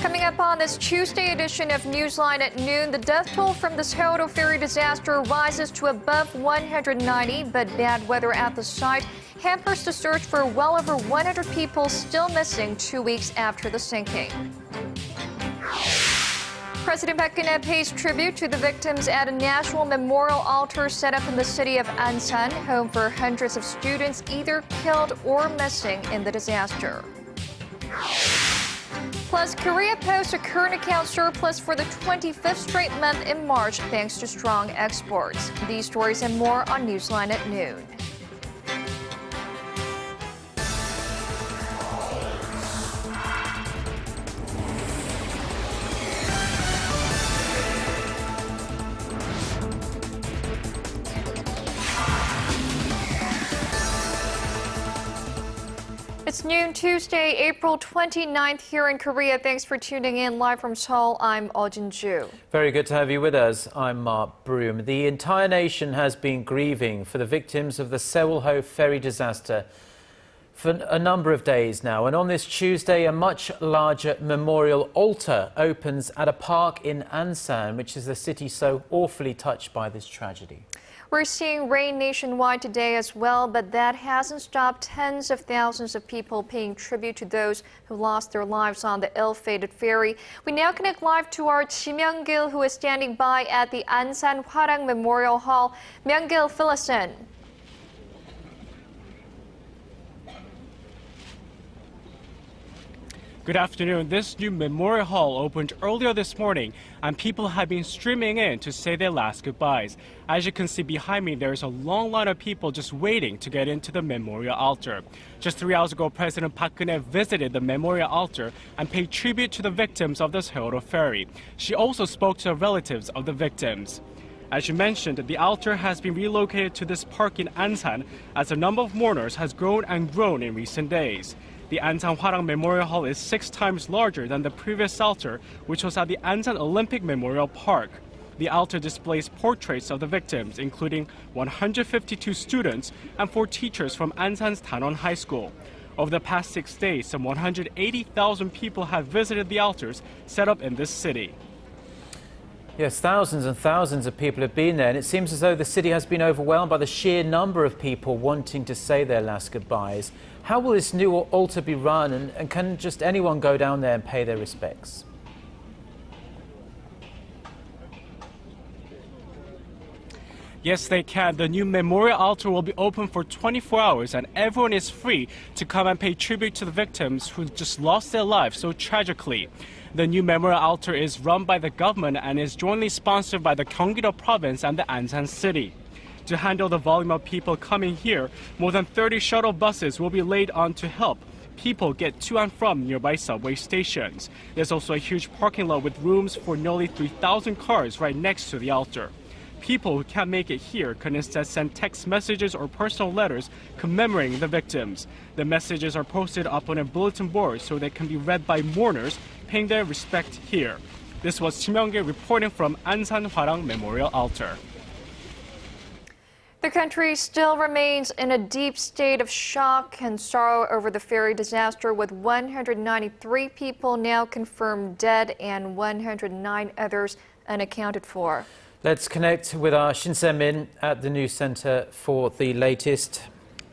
Coming up on this Tuesday edition of Newsline at noon, the death toll from the Seoul ferry disaster rises to above 190, but bad weather at the site hampers the search for well over 100 people still missing 2 weeks after the sinking. President Park Geun-hye pays tribute to the victims at a national memorial altar set up in the city of Ansan, home for hundreds of students either killed or missing in the disaster. Plus, Korea posts a current account surplus for the 25th straight month in March thanks to strong exports. These stories and more on Newsline at noon. It's noon Tuesday, April 29th here in Korea. Thanks for tuning in live from Seoul. I'm Ju. Very good to have you with us. I'm Mark Broom. The entire nation has been grieving for the victims of the Seoul ferry disaster for a number of days now. And on this Tuesday, a much larger memorial altar opens at a park in Ansan, which is a city so awfully touched by this tragedy. We're seeing rain nationwide today as well, but that hasn't stopped tens of thousands of people paying tribute to those who lost their lives on the ill-fated ferry. We now connect live to our Ji Myung-gil, who is standing by at the Ansan Hwarang Memorial Hall. Myung-gil, fill us in. Good afternoon. This new memorial hall opened earlier this morning, and people have been streaming in to say their last goodbyes. As you can see behind me, there is a long line of people just waiting to get into the memorial altar. Just 3 hours ago, President Park Geun-hye visited the memorial altar and paid tribute to the victims of the Seoul ferry. She also spoke to the relatives of the victims. As you mentioned, the altar has been relocated to this park in Ansan as the number of mourners has grown and grown in recent days. The Ansan Hwarang Memorial Hall is 6 times larger than the previous altar, which was at the Ansan Olympic Memorial Park. The altar displays portraits of the victims, including 152 students and 4 teachers from Ansan's Tanon High School. Over the past 6 days, some 180,000 people have visited the altars set up in this city. Yes, thousands and thousands of people have been there, and it seems as though the city has been overwhelmed by the sheer number of people wanting to say their last goodbyes. How will this new altar be run, and can just anyone go down there and pay their respects? Yes, they can. The new memorial altar will be open for 24 hours, and everyone is free to come and pay tribute to the victims who just lost their lives so tragically. The new memorial altar is run by the government and is jointly sponsored by the Gyeonggi-do province and the Ansan city. To handle the volume of people coming here, more than 30 shuttle buses will be laid on to help people get to and from nearby subway stations. There's also a huge parking lot with rooms for nearly 3,000 cars right next to the altar. People who can't make it here can instead send text messages or personal letters commemorating the victims. The messages are posted up on a bulletin board so they can be read by mourners paying their respect here. This was Ji Myung-gil reporting from Ansan Hwarang Memorial Altar. The country still remains in a deep state of shock and sorrow over the ferry disaster, with 193 people now confirmed dead and 109 others unaccounted for. Let's connect with our Shin Se-min at the News Centre for the latest.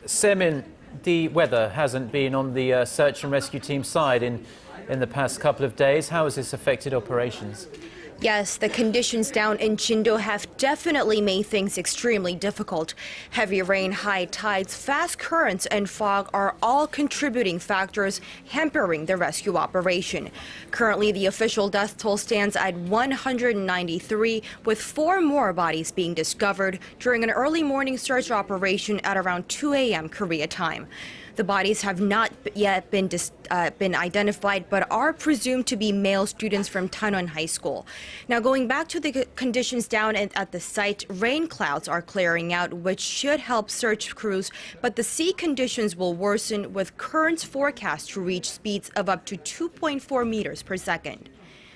Se-min, the weather hasn't been on the search and rescue team side in the past couple of days. How has this affected operations? Yes, the conditions down in Jindo have definitely made things extremely difficult. Heavy rain, high tides, fast currents, and fog are all contributing factors hampering the rescue operation. Currently, the official death toll stands at 193, with 4 more bodies being discovered during an early morning search operation at around 2 a.m. Korea time. The bodies have not yet been identified, but are presumed to be male students from Tanon High School. Now, going back to the conditions down at the site, rain clouds are clearing out, which should help search crews, but the sea conditions will worsen, with currents forecast to reach speeds of up to 2.4 meters per second.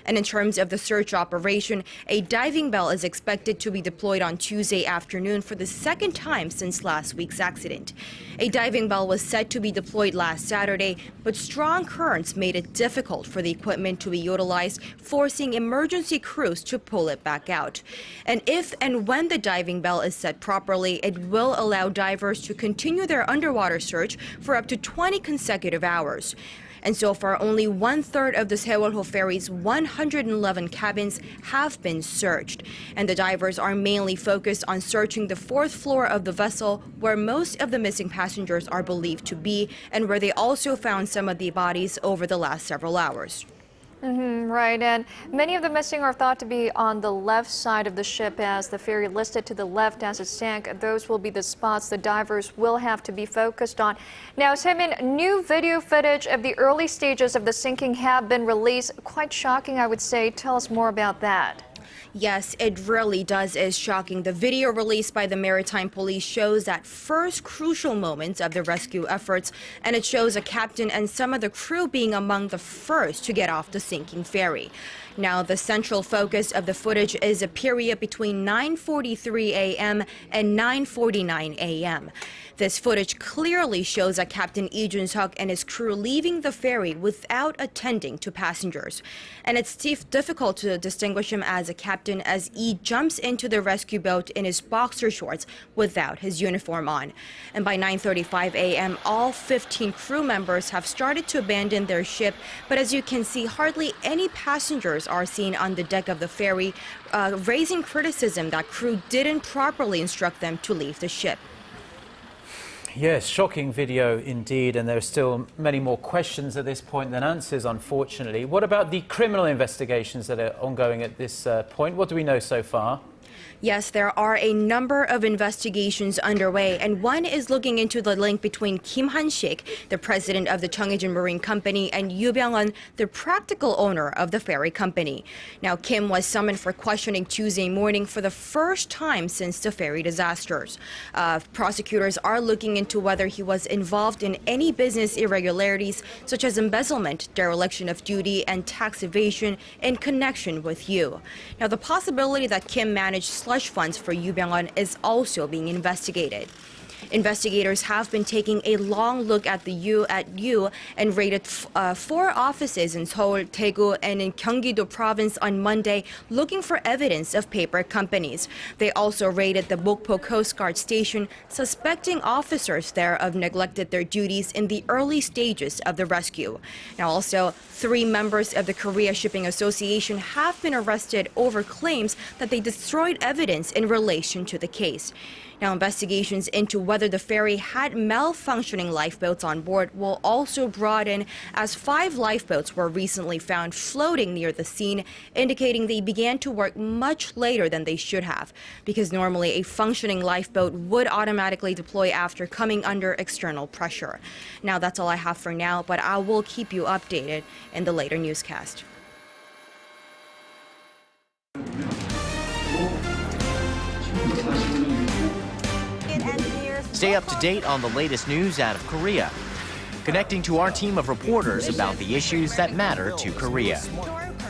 And in terms of the search operation, a diving bell is expected to be deployed on Tuesday afternoon for the second time since last week's accident. A diving bell was set to be deployed last Saturday, but strong currents made it difficult for the equipment to be utilized, forcing emergency crews to pull it back out. And if and when the diving bell is set properly, it will allow divers to continue their underwater search for up to 20 consecutive hours. And so far, only 1/3 of the Sewol-ho ferry's 111 cabins have been searched. And the divers are mainly focused on searching the 4th floor of the vessel, where most of the missing passengers are believed to be, and where they also found some of the bodies over the last several hours. Right, and many of the missing are thought to be on the left side of the ship, as the ferry listed to the left as it sank. Those will be the spots the divers will have to be focused on. Now, Semin, new video footage of the early stages of the sinking have been released. Quite shocking, I would say. Tell us more about that. Yes, it really is shocking. The video released by the Maritime Police shows that first crucial moments of the rescue efforts, and it shows a captain and some of the crew being among the first to get off the sinking ferry. Now, the central focus of the footage is a period between 9:43 a.m. and 9:49 a.m. This footage clearly shows that Captain Lee Jun-seok and his crew leaving the ferry without attending to passengers. And it's difficult to distinguish him as a captain, as Lee jumps into the rescue boat in his boxer shorts without his uniform on. And by 9:35 a.m., all 15 crew members have started to abandon their ship. But as you can see, hardly any passengers are seen on the deck of the ferry, raising criticism that crew didn't properly instruct them to leave the ship. Yes, shocking video indeed, and there are still many more questions at this point than answers, unfortunately. What about the criminal investigations that are ongoing at this point? What do we know so far? Yes, there are a number of investigations underway, and one is looking into the link between Kim Han-sik, the president of the Cheonghaejin Marine Company, and Yoo Byung-won, the practical owner of the ferry company. Now, Kim was summoned for questioning Tuesday morning for the first time since the ferry disasters. Prosecutors are looking into whether he was involved in any business irregularities, such as embezzlement, dereliction of duty, and tax evasion in connection with Yoo. Now, the possibility that Kim managed slush funds for Yoo Byung-won is also being investigated. Investigators have been taking a long look at Yoo and raided 4 offices in Seoul, Daegu, and in Gyeonggi-do province on Monday, looking for evidence of paper companies. They also raided the Mokpo Coast Guard station, suspecting officers there of neglected their duties in the early stages of the rescue. Now, also, 3 members of the Korea Shipping Association have been arrested over claims that they destroyed evidence in relation to the case. Now, investigations into whether the ferry had malfunctioning lifeboats on board will also broaden, as 5 lifeboats were recently found floating near the scene, indicating they began to work much later than they should have, because normally a functioning lifeboat would automatically deploy after coming under external pressure. Now, that's all I have for now, but I will keep you updated in the later newscast. Stay up to date on the latest news out of Korea, connecting to our team of reporters about the issues that matter to Korea.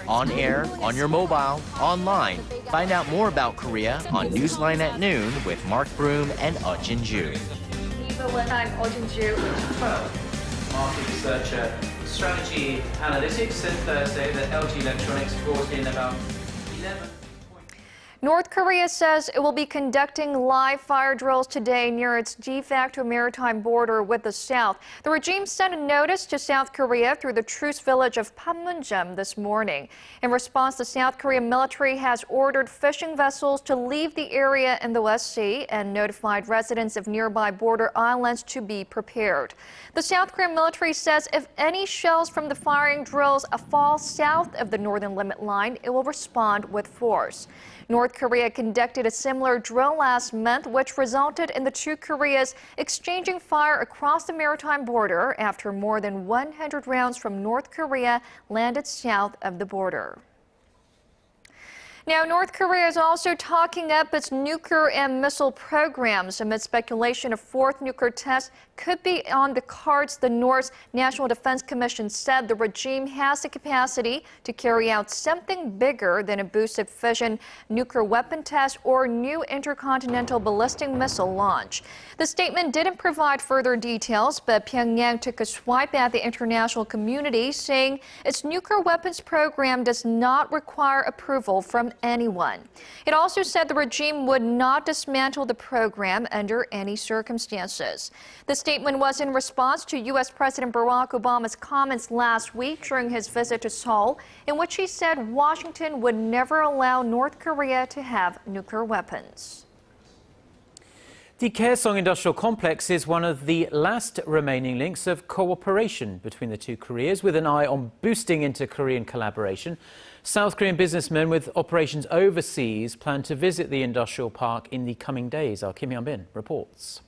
On air, on your mobile, online. Find out more about Korea on NEWSLINE at noon with Mark Broom and Jin-ju. I'm Jin-ju with Market researcher, strategy analytics, said Thursday that LG Electronics brought in about 11. North Korea says it will be conducting live fire drills today near its de facto maritime border with the South. The regime sent a notice to South Korea through the truce village of Panmunjom this morning. In response, the South Korean military has ordered fishing vessels to leave the area in the West Sea and notified residents of nearby border islands to be prepared. The South Korean military says if any shells from the firing drills fall south of the northern limit line, it will respond with force. North Korea conducted a similar drill last month, which resulted in the 2 Koreas exchanging fire across the maritime border after more than 100 rounds from North Korea landed south of the border. Now, North Korea is also talking up its nuclear and missile programs amid speculation of 4th nuclear tests could be on the cards. The North's National Defense Commission said the regime has the capacity to carry out something bigger than a boosted fission nuclear weapon test or new intercontinental ballistic missile launch. The statement didn't provide further details, but Pyongyang took a swipe at the international community, saying its nuclear weapons program does not require approval from anyone. It also said the regime would not dismantle the program under any circumstances. The statement was in response to U.S. President Barack Obama's comments last week during his visit to Seoul, in which he said Washington would never allow North Korea to have nuclear weapons. The Kaesong industrial complex is one of the last remaining links of cooperation between the two Koreas, with an eye on boosting inter-Korean collaboration. South Korean businessmen with operations overseas plan to visit the industrial park in the coming days. Our Kim Hyun-bin reports.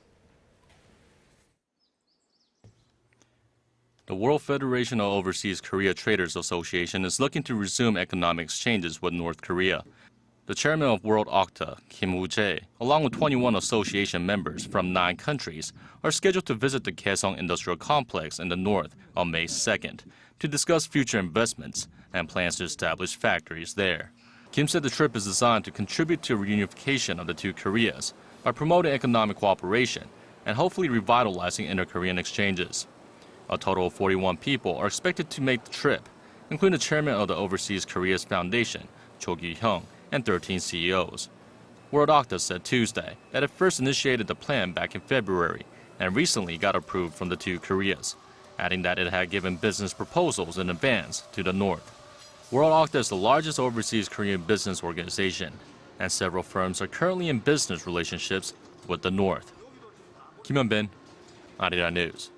The World Federation of Overseas Korea Traders Association is looking to resume economic exchanges with North Korea. The chairman of World OCTA, Kim Woo-jae, along with 21 association members from 9 countries, are scheduled to visit the Kaesong Industrial Complex in the north on May 2nd to discuss future investments and plans to establish factories there. Kim said the trip is designed to contribute to reunification of the two Koreas by promoting economic cooperation and hopefully revitalizing inter-Korean exchanges. A total of 41 people are expected to make the trip, including the chairman of the Overseas Koreas Foundation, Cho Gi-hyung, and 13 CEOs. World OCTA said Tuesday that it first initiated the plan back in February and recently got approved from the two Koreas, adding that it had given business proposals in advance to the North. World OCTA is the largest overseas Korean business organization, and several firms are currently in business relationships with the North. Kim Hyun-bin, Arirang News.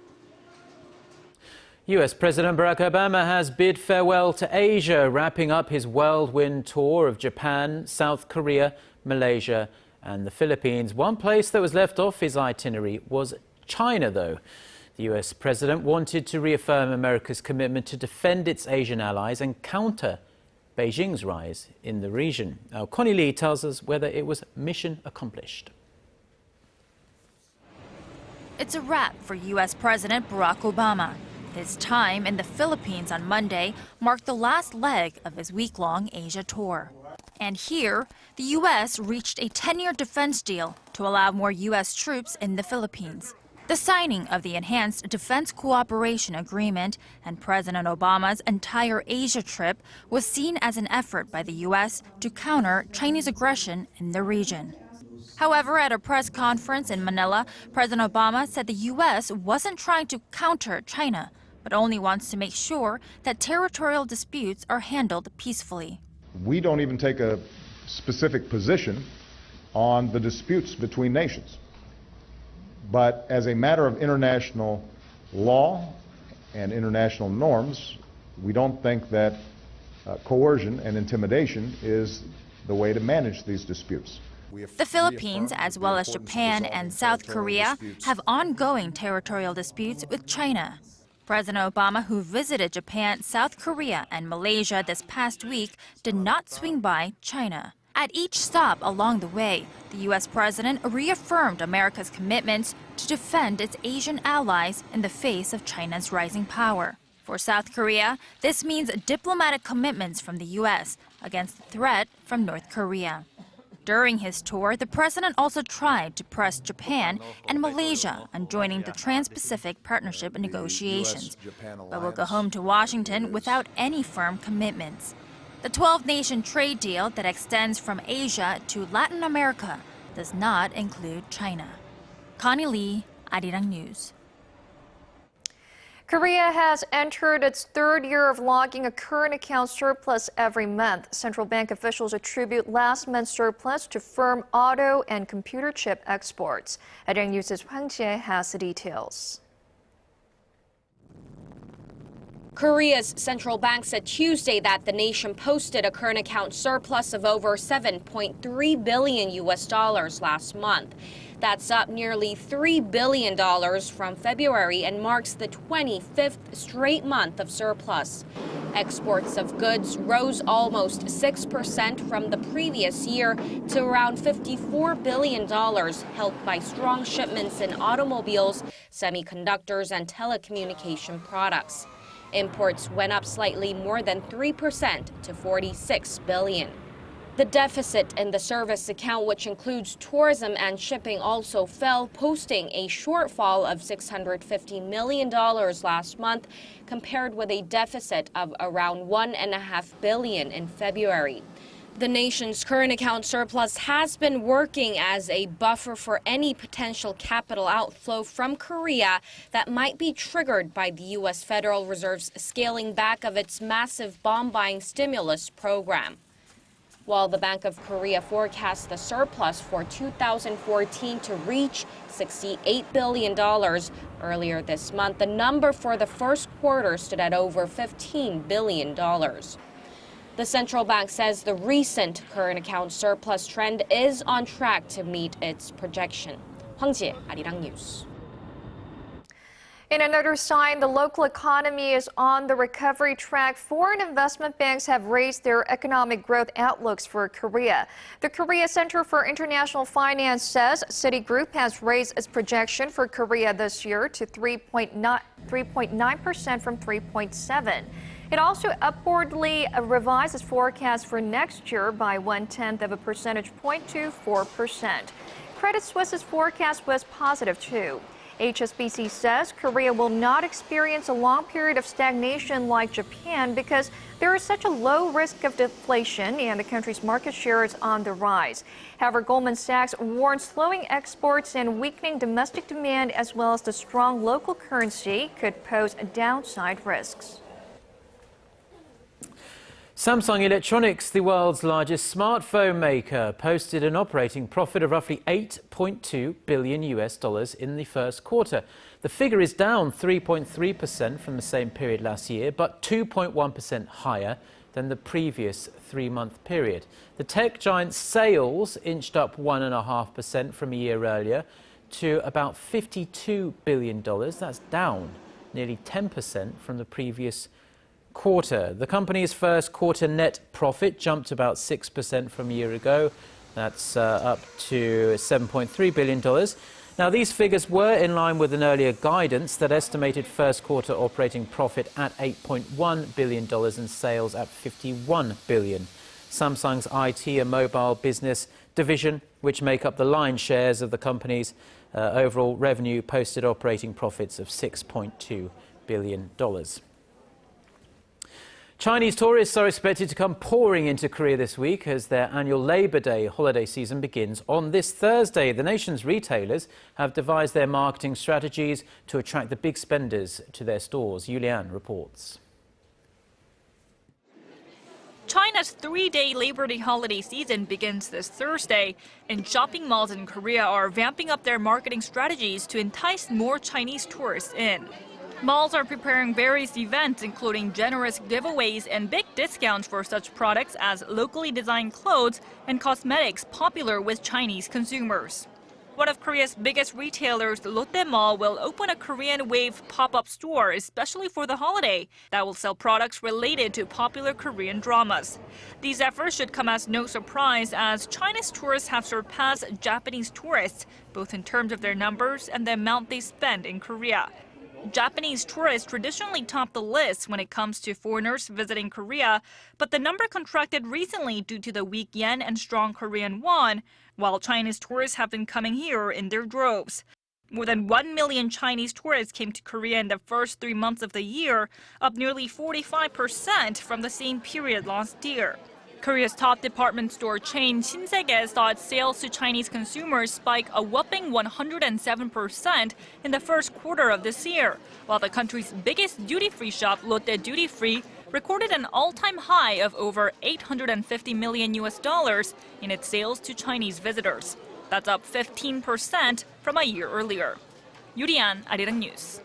U.S. President Barack Obama has bid farewell to Asia, wrapping up his whirlwind tour of Japan, South Korea, Malaysia and the Philippines. One place that was left off his itinerary was China, though. The U.S. president wanted to reaffirm America's commitment to defend its Asian allies and counter Beijing's rise in the region. Now, Connie Lee tells us whether it was mission accomplished. It's a wrap for U.S. President Barack Obama. His time in the Philippines on Monday marked the last leg of his week-long Asia tour. And here, the U.S. reached a 10-year defense deal to allow more U.S. troops in the Philippines. The signing of the Enhanced Defense Cooperation Agreement and President Obama's entire Asia trip was seen as an effort by the U.S. to counter Chinese aggression in the region. However, at a press conference in Manila, President Obama said the U.S. wasn't trying to counter China, but only wants to make sure that territorial disputes are handled peacefully. We don't even take a specific position on the disputes between nations. But as a matter of international law and international norms, we don't think that coercion and intimidation is the way to manage these disputes. The Philippines, as well as Japan and South Korea, have ongoing territorial disputes with China. President Obama, who visited Japan, South Korea, and Malaysia this past week, did not swing by China. At each stop along the way, the U.S. president reaffirmed America's commitments to defend its Asian allies in the face of China's rising power. For South Korea, this means diplomatic commitments from the U.S. against the threat from North Korea. During his tour, the president also tried to press Japan and Malaysia on joining the Trans-Pacific Partnership negotiations, but will go home to Washington without any firm commitments. The 12-nation trade deal that extends from Asia to Latin America does not include China. Connie Lee, Arirang News. Korea has entered its third year of logging a current account surplus every month. Central bank officials attribute last month's surplus to firm auto and computer chip exports. Arirang News' Hwang Jie has the details. Korea's central bank said Tuesday that the nation posted a current account surplus of over $7.3 billion last month. That's up nearly $3 billion from February and marks the 25th straight month of surplus. Exports of goods rose almost 6% from the previous year to around $54 billion, helped by strong shipments in automobiles, semiconductors, and telecommunication products. Imports went up slightly more than 3% to $46 billion. The deficit in the service account, which includes tourism and shipping, also fell, posting a shortfall of $650 million last month, compared with a deficit of around $1.5 billion in February. The nation's current account surplus has been working as a buffer for any potential capital outflow from Korea that might be triggered by the U.S. Federal Reserve's scaling back of its massive bond-buying stimulus program. While the Bank of Korea forecasts the surplus for 2014 to reach $68 billion earlier this month, the number for the first quarter stood at over $15 billion. The central bank says the recent current account surplus trend is on track to meet its projection. Hwang Jie, Arirang News. In another sign, the local economy is on the recovery track. Foreign investment banks have raised their economic growth outlooks for Korea. The Korea Center for International Finance says Citigroup has raised its projection for Korea this year to 3.9% from 3.7%. It also upwardly revised its forecast for next year by 0.1 of a percentage point to 4%. Credit Suisse's forecast was positive too. HSBC says Korea will not experience a long period of stagnation like Japan because there is such a low risk of deflation and the country's market share is on the rise. However, Goldman Sachs warns slowing exports and weakening domestic demand as well as the strong local currency could pose downside risks. Samsung Electronics, the world's largest smartphone maker, posted an operating profit of roughly $8.2 billion in the first quarter. The figure is down 3.3% from the same period last year, but 2.1% higher than the previous three-month period. The tech giant's sales inched up 1.5% from a year earlier to about $52 billion. That's down nearly 10% from the previous quarter. The company's first quarter net profit jumped about 6% from a year ago. That's up to $7.3 billion. Now, these figures were in line with an earlier guidance that estimated first quarter operating profit at $8.1 billion and sales at $51 billion. Samsung's IT and mobile business division, which make up the lion's shares of the company's overall revenue, posted operating profits of $6.2 billion. Chinese tourists are expected to come pouring into Korea this week as their annual Labor Day holiday season begins on this Thursday. The nation's retailers have devised their marketing strategies to attract the big spenders to their stores. Yulian reports. China's three-day Labor Day holiday season begins this Thursday, and shopping malls in Korea are vamping up their marketing strategies to entice more Chinese tourists in. Malls are preparing various events, including generous giveaways and big discounts for such products as locally designed clothes and cosmetics popular with Chinese consumers. One of Korea's biggest retailers, Lotte Mall, will open a Korean Wave pop-up store especially for the holiday that will sell products related to popular Korean dramas. These efforts should come as no surprise as Chinese tourists have surpassed Japanese tourists, both in terms of their numbers and the amount they spend in Korea. Japanese tourists traditionally top the list when it comes to foreigners visiting Korea, but the number contracted recently due to the weak yen and strong Korean won, while Chinese tourists have been coming here in their droves. More than 1 million Chinese tourists came to Korea in the first 3 months of the year, up nearly 45% from the same period last year. Korea's top department store chain Shinsegae saw its sales to Chinese consumers spike a whopping 107% in the first quarter of this year, while the country's biggest duty-free shop, Lotte Duty Free, recorded an all-time high of over $850 million in its sales to Chinese visitors. That's up 15% from a year earlier. Yurian, Arirang News.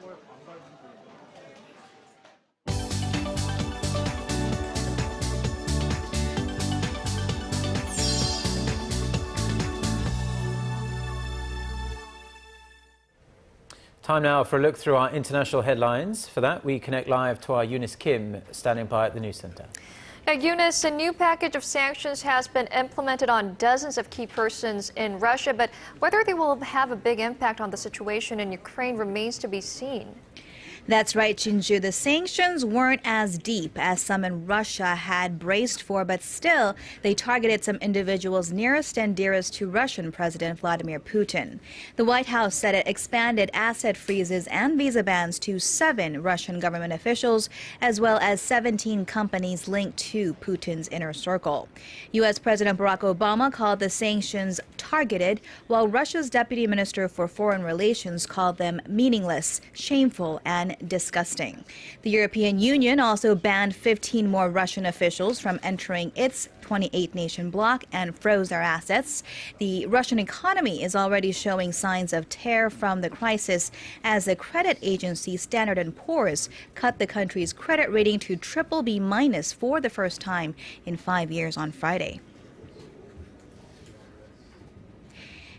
Time now for a look through our international headlines. For that, we connect live to our Eunice Kim, standing by at the news centre. Now, Eunice, a new package of sanctions has been implemented on dozens of key persons in Russia, but whether they will have a big impact on the situation in Ukraine remains to be seen. That's right, Jinju. The sanctions weren't as deep as some in Russia had braced for, but still, they targeted some individuals nearest and dearest to Russian President Vladimir Putin. The White House said it expanded asset freezes and visa bans to 7 Russian government officials, as well as 17 companies linked to Putin's inner circle. U.S. President Barack Obama called the sanctions targeted, while Russia's Deputy Minister for Foreign Relations called them meaningless, shameful, and disgusting. The European Union also banned 15 more Russian officials from entering its 28-nation bloc and froze their assets. The Russian economy is already showing signs of tear from the crisis as the credit agency Standard & Poor's cut the country's credit rating to BBB- for the first time in 5 years on Friday.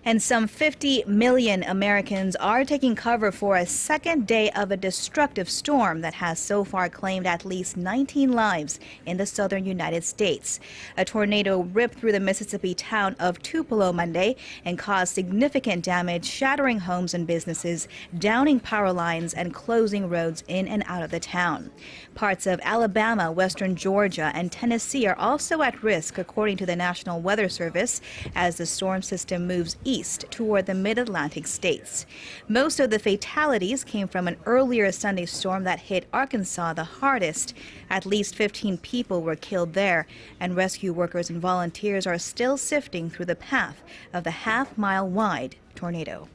And some 50 million Americans are taking cover for a second day of a destructive storm that has so far claimed at least 19 lives in the southern United States. A tornado ripped through the Mississippi town of Tupelo Monday and caused significant damage, shattering homes and businesses, downing power lines, and closing roads in and out of the town. Parts of Alabama, western Georgia, and Tennessee are also at risk, according to the National Weather Service, as the storm system moves east toward the mid-Atlantic states. Most of the fatalities came from an earlier Sunday storm that hit Arkansas the hardest. At least 15 people were killed there, and rescue workers and volunteers are still sifting through the path of the half-mile-wide tornado.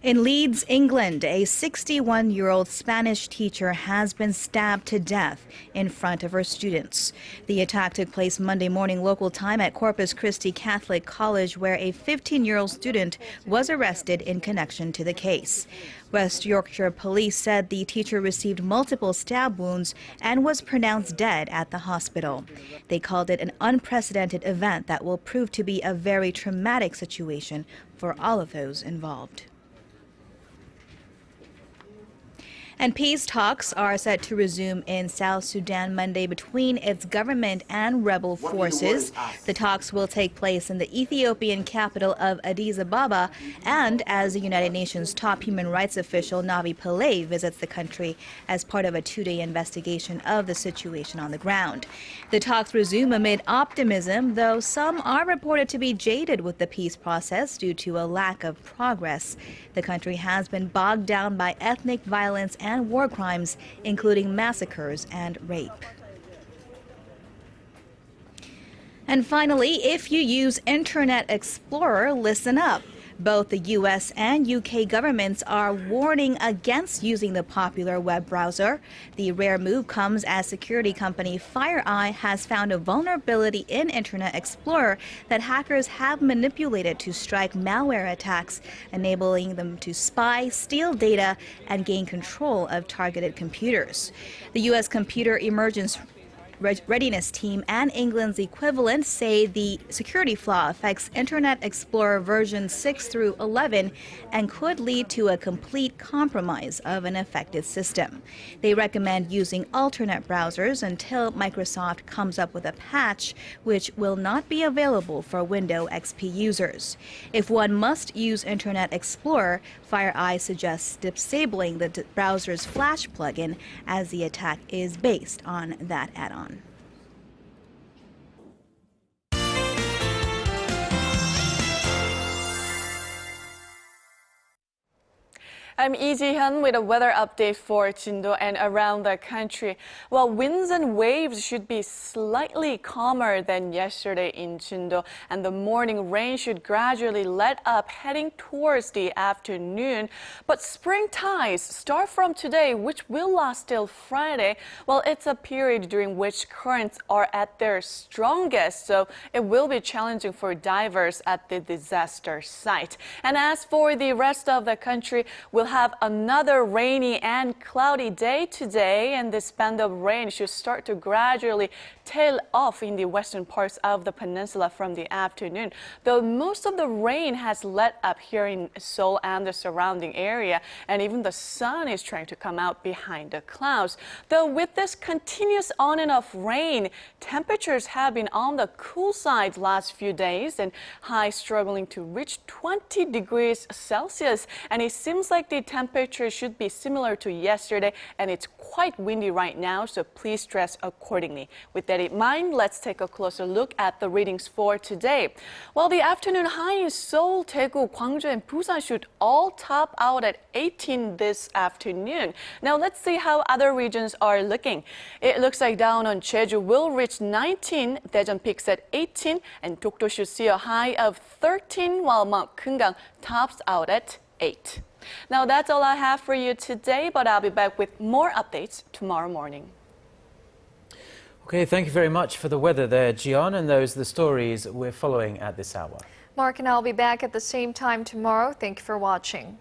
In Leeds, England, a 61-year-old Spanish teacher has been stabbed to death in front of her students. The attack took place Monday morning local time at Corpus Christi Catholic College, where a 15-year-old student was arrested in connection to the case. West Yorkshire police said the teacher received multiple stab wounds and was pronounced dead at the hospital. They called it an unprecedented event that will prove to be a very traumatic situation for all of those involved. And peace talks are set to resume in South Sudan Monday between its government and rebel forces. The talks will take place in the Ethiopian capital of Addis Ababa, and as the United Nations top human rights official Navi Pillay visits the country as part of a 2-day investigation of the situation on the ground. The talks resume amid optimism, though some are reported to be jaded with the peace process due to a lack of progress. The country has been bogged down by ethnic violence and war crimes, including massacres and rape. And finally, if you use Internet Explorer, listen up. Both the U.S. and UK governments are warning against using the popular web browser. The rare move comes as security company FireEye has found a vulnerability in Internet Explorer that hackers have manipulated to strike malware attacks, enabling them to spy, steal data, and gain control of targeted computers. The U.S. Computer Emergence Readiness Team and England's equivalent say the security flaw affects Internet Explorer version 6 through 11 and could lead to a complete compromise of an affected system. They recommend using alternate browsers until Microsoft comes up with a patch which will not be available for Windows XP users. If one must use Internet Explorer, FireEye suggests disabling the browser's Flash plugin, as the attack is based on that add-on. I'm Lee Ji-hyun with a weather update for Jindo and around the country. Well, winds and waves should be slightly calmer than yesterday in Jindo, and the morning rain should gradually let up heading towards the afternoon. But spring tides start from today, which will last till Friday. Well, it's a period during which currents are at their strongest, so it will be challenging for divers at the disaster site. And as for the rest of the country, we'll have another rainy and cloudy day today, and this band of rain should start to gradually tail off in the western parts of the peninsula from the afternoon. Though most of the rain has let up here in Seoul and the surrounding area, and even the sun is trying to come out behind the clouds. Though with this continuous on and off rain, temperatures have been on the cool side last few days, and highs struggling to reach 20 degrees Celsius. And it seems like the temperature should be similar to yesterday, and it's quite windy right now, so please dress accordingly. With that in mind, let's take a closer look at the readings for today. Well, the afternoon high in Seoul, Daegu, Gwangju, and Busan should all top out at 18 this afternoon. Now let's see how other regions are looking. It looks like down on Jeju will reach 19, Daejeon peaks at 18, and Dokdo should see a high of 13, while Mount Kumgang tops out at 8. Now that's all I have for you today, but I'll be back with more updates tomorrow morning. Okay, thank you very much for the weather there, Jian, and those are the stories we're following at this hour. Mark and I'll be back at the same time tomorrow. Thank you for watching.